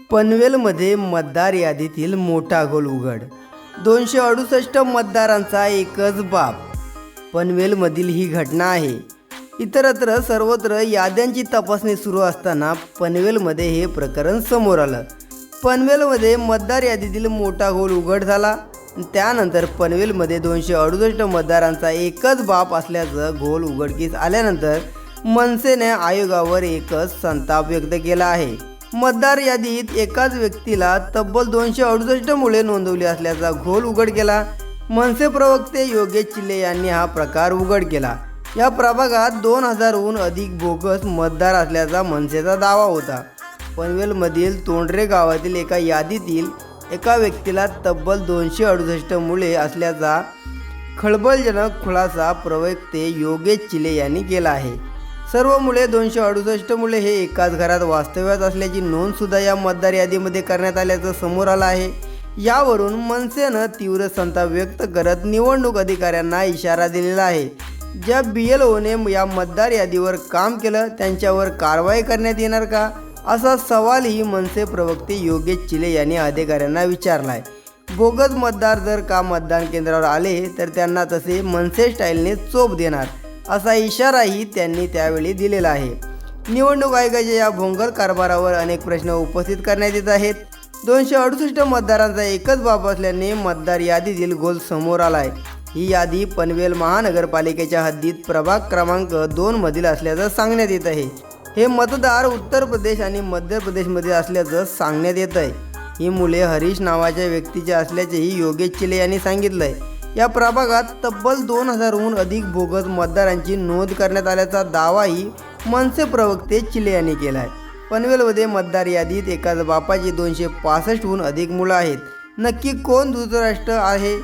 पनवेलमध्ये मतदार यादीतील मोठा गोल उघड. 268 मतदारांचा एकच बाप. पनवेलमधील ही घटना आहे. इतरत्र सर्वत्र याद्यांची तपासणी सुरू असताना पनवेलमध्ये हे प्रकरण समोर आलं. पनवेलमध्ये मतदार यादीतील मोठा गोल उघड झाला. त्यानंतर पनवेलमध्ये 268 मतदारांचा एकच बाप असल्याचं गोल उघडकीस आल्यानंतर मनसेने आयोगावर एकच संताप व्यक्त केला आहे. मतदार यादीत एकाच व्यक्तीला तब्बल 268 मुळे नोंदवली असल्याचा घोल उघड केला. मनसे प्रवक्ते योगेश चिले यांनी हा प्रकार उघड केला. या प्रभागात 2000हून अधिक बोगस मतदार असल्याचा मनसेचा दावा होता. पनवेलमधील तोंडरे गावातील एका यादीतील एका व्यक्तीला तब्बल 268 मुळे असल्याचा खळबळजनक खुलासा प्रवक्ते योगेश चिले यांनी केला आहे. सर्व मुळे 268 मुळे हे एकाच घरात वास्तव्यात असल्याची नोंदसुद्धा या मतदार यादीमध्ये करण्यात आल्याचं समोर आलं आहे. यावरून मनसेनं तीव्र संताप व्यक्त करत निवडणूक अधिकाऱ्यांना इशारा दिलेला आहे. ज्या BLOने या मतदार यादीवर काम केलं त्यांच्यावर कारवाई करण्यात येणार का, असा सवालही मनसे प्रवक्ते योगेश चिले यांनी अधिकाऱ्यांना विचारला आहे. बोगस मतदार जर का मतदान केंद्रावर आले तर त्यांना तसे मनसे स्टाईलने चोप देणार असा इशाराही त्यांनी त्यावेळी दिलेला आहे. निवडणूक आयोगाच्या या भोंगळ कारभारावर अनेक प्रश्न उपस्थित करण्यात येत आहेत. 268 मतदारांचा एकच बाप असल्याने मतदार यादीतील गोल समोर आला आहे. ही यादी पनवेल महानगरपालिकेच्या हद्दीत प्रभाग क्रमांक 2 मधील असल्याचं सांगण्यात येत आहे. हे मतदार उत्तर प्रदेश आणि मध्य प्रदेशमध्ये असल्याचं सांगण्यात येत आहे. ही मुले हरीश नावाच्या व्यक्तीचे असल्याचेही योगेश चिले यांनी सांगितलं आहे. या प्रभागात तब्बल 2000हून अधिक बोगस मतदारांची नोंद करण्यात आल्याचा दावाही मनसे प्रवक्ते चिले यांनी केला आहे. पनवेलमध्ये मतदार यादीत एकाच बापाची 265हून अधिक मुलं आहेत. नक्की कोण धृतराष्ट्र आहे,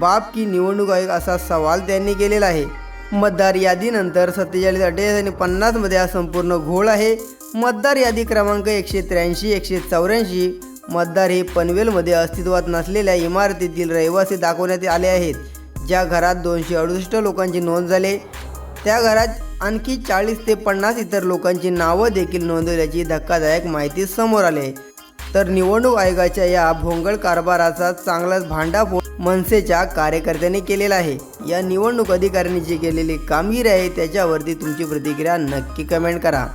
बाप की निवडणूक आयोग, असा सवाल त्यांनी केलेला आहे. मतदार यादीनंतर 47, 48 आणि 50 मध्ये हा संपूर्ण घोळ आहे. मतदार यादी क्रमांक 183, 184 मतदार हे पनवेलमध्ये अस्तित्वात नसलेल्या इमारतीतील रहिवासी दाखवण्यात आले आहेत. ज्या घरात 268 लोकांची नोंद झाली त्या घरात आणखी 40 ते 50 इतर लोकांची नावं देखील नोंदवल्याची धक्कादायक माहिती समोर आली आहे. तर निवडणूक आयोगाच्या या भोंगळ कारभाराचा चांगलाच भांडाफोड मनसेच्या कार्यकर्त्यांनी केलेला आहे. या निवडणूक अधिकाऱ्यांनी जी केलेली कामगिरी आहे त्याच्यावरती तुमची प्रतिक्रिया नक्की कमेंट करा.